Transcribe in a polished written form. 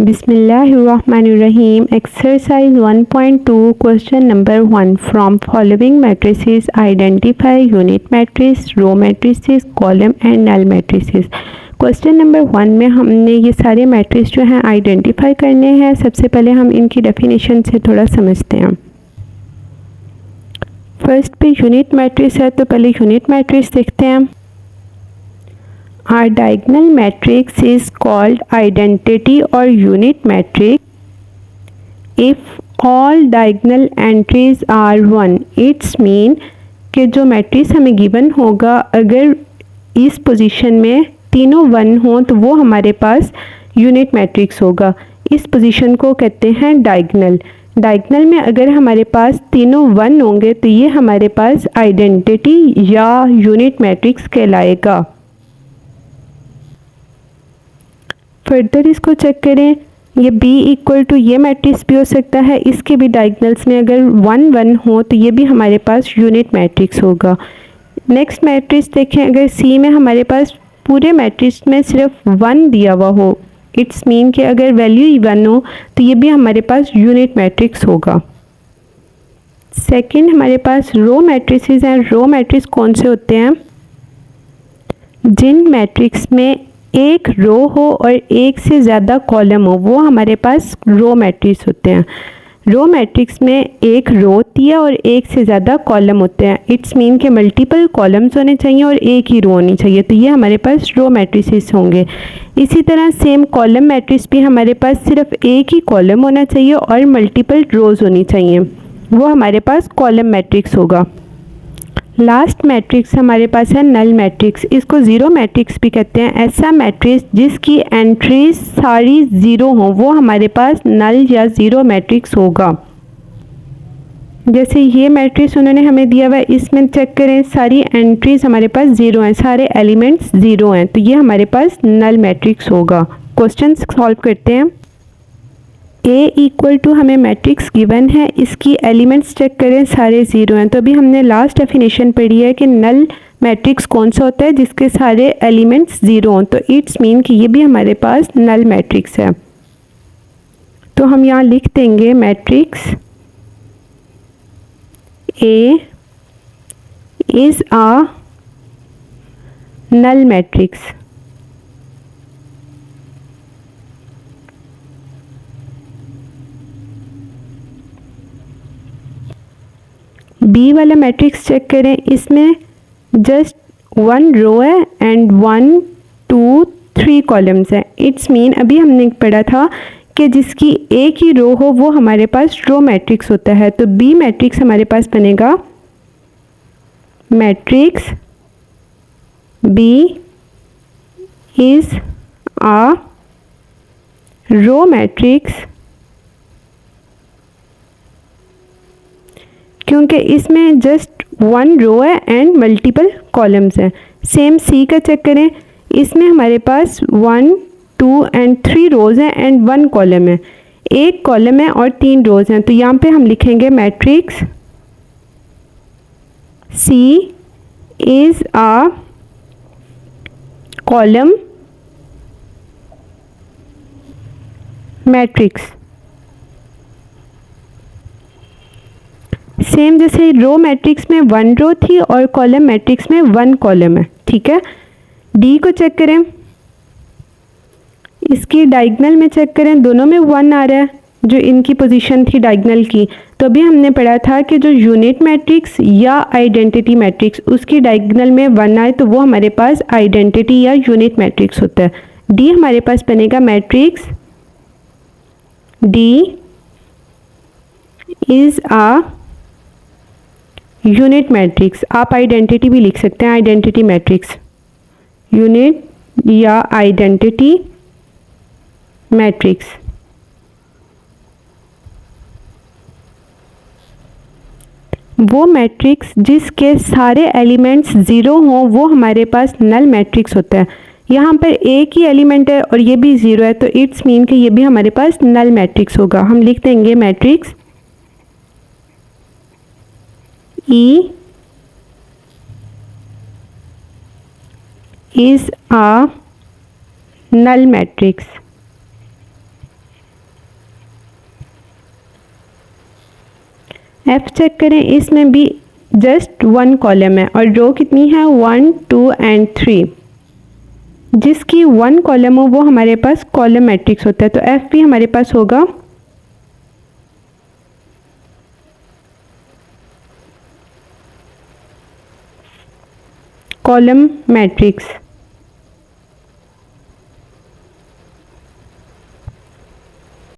Bismillahirrahmanirrahim. Exercise 1.2 question number 1. From following matrices identify unit matrix, row matrices, column and null matrices. Question number 1 में हमने ये सारे matrix जो हैं identify करने हैं। सबसे पहले हम इनकी डेफिनेशन से थोड़ा समझते हैं। फर्स्ट पे यूनिट मैट्रिक्स है, तो पहले यूनिट मैट्रिक्स देखते हैं। Our diagonal matrix is called identity or unit matrix if all diagonal entries are 1. It's mean कि जो मैट्रिक्स हमें गिवन होगा अगर इस पोजीशन में तीनों 1 हो तो वो हमारे पास यूनिट मैट्रिक्स होगा। इस पोजीशन को कहते हैं डायगोनल। डायगोनल में अगर हमारे पास तीनों 1 होंगे तो ये हमारे पास आइडेंटिटी या यूनिट मैट्रिक्स कहलाएगा। फर्दर इसको चेक करें, ये B इक्वल टू ये मैट्रिक्स भी हो सकता है। इसके भी डायगोनल्स में अगर 1 1 हो तो ये भी हमारे पास यूनिट मैट्रिक्स होगा। नेक्स्ट मैट्रिक्स देखें, अगर C में हमारे पास पूरे मैट्रिक्स में सिर्फ 1 दिया हुआ हो, इट्स मीन कि अगर वैल्यू 1 हो तो ये भी हमारे पास यूनिट मैट्रिक्स होगा। सेकंड हमारे पास रो मैट्रिसेस हैं। रो मैट्रिक्स कौन से होते हैं? जिन मैट्रिक्स में एक रो हो और एक से ज़्यादा कॉलम हो वो हमारे पास रो मैट्रिक्स होते हैं। रो मैट्रिक्स में एक रो होती है और एक से ज़्यादा कॉलम होते हैं। इट्स मीन के मल्टीपल कॉलम्स होने चाहिए और एक ही रो होनी चाहिए, तो ये हमारे पास रो मैट्रिसेस होंगे। इसी तरह सेम कॉलम मैट्रिक्स भी हमारे पास सिर्फ एक ही कॉलम होना चाहिए और मल्टीपल रोज़ होनी चाहिए, वो हमारे पास कॉलम मैट्रिक्स होगा। लास्ट मैट्रिक्स हमारे पास है नल मैट्रिक्स। इसको ज़ीरो मैट्रिक्स भी कहते हैं। ऐसा मैट्रिक्स जिसकी एंट्रीज सारी ज़ीरो हों वो हमारे पास नल या ज़ीरो मैट्रिक्स होगा। जैसे ये मैट्रिक्स उन्होंने हमें दिया हुआ है, इसमें चेक करें सारी एंट्रीज हमारे पास ज़ीरो हैं, सारे एलिमेंट्स ज़ीरो हैं, तो ये हमारे पास नल मैट्रिक्स होगा। क्वेश्चन सॉल्व करते हैं। A इक्वल टू हमें मैट्रिक्स गिवन है, इसकी एलिमेंट्स चेक करें सारे ज़ीरो हैं। तो अभी हमने लास्ट डेफिनेशन पढ़ी है कि नल मैट्रिक्स कौन सा होता है? जिसके सारे एलिमेंट्स ज़ीरो हों, तो इट्स मीन कि ये भी हमारे पास नल मैट्रिक्स है। तो हम यहाँ लिख देंगे matrix A is a null matrix. B वाला मैट्रिक्स चेक करें, इसमें जस्ट 1 रो है एंड 1 2 3 कॉलम्स हैं। इट्स मीन अभी हमने पढ़ा था कि जिसकी एक ही रो हो वो हमारे पास रो मैट्रिक्स होता है। तो बी मैट्रिक्स हमारे पास बनेगा matrix B is a row matrix, क्योंकि इसमें जस्ट 1 रो है एंड मल्टीपल कॉलम्स हैं। सेम सी का चेक करें, इसमें हमारे पास 1 2 एंड 3 रोज़ हैं एंड 1 कॉलम है। एक कॉलम है और 3 रोज़ हैं, तो यहाँ पे हम लिखेंगे matrix C is a column matrix. Same जैसे रो मैट्रिक्स में 1 रो थी और कॉलम मैट्रिक्स में 1 कॉलम है, ठीक है। डी को चेक करें, इसकी डायगोनल में चेक करें, दोनों में 1 आ रहा है जो इनकी पोजीशन थी डायगोनल की। तो अभी हमने पढ़ा था कि जो यूनिट मैट्रिक्स या आइडेंटिटी मैट्रिक्स उसकी डायगोनल में 1 आए तो वो हमारे पास आइडेंटिटी या यूनिट मैट्रिक्स होता है। डी हमारे पास बनेगा matrix D is a unit matrix. आप आइडेंटिटी भी लिख सकते हैं, आइडेंटिटी मैट्रिक्स, यूनिट या आइडेंटिटी मैट्रिक्स। वो मैट्रिक्स जिसके सारे एलिमेंट्स ज़ीरो हों वो हमारे पास नल मैट्रिक्स होता है। यहाँ पर एक ही एलिमेंट है और ये भी ज़ीरो है, तो इट्स मीन कि ये भी हमारे पास नल मैट्रिक्स होगा। हम लिख देंगे matrix E is a null matrix। F check करें, इसमें भी जस्ट 1 कॉलम है और रो कितनी है 1 2 एंड 3। जिसकी 1 कॉलम हो वो हमारे पास कॉलम मैट्रिक्स होता है, तो एफ भी हमारे पास होगा कॉलम मैट्रिक्स।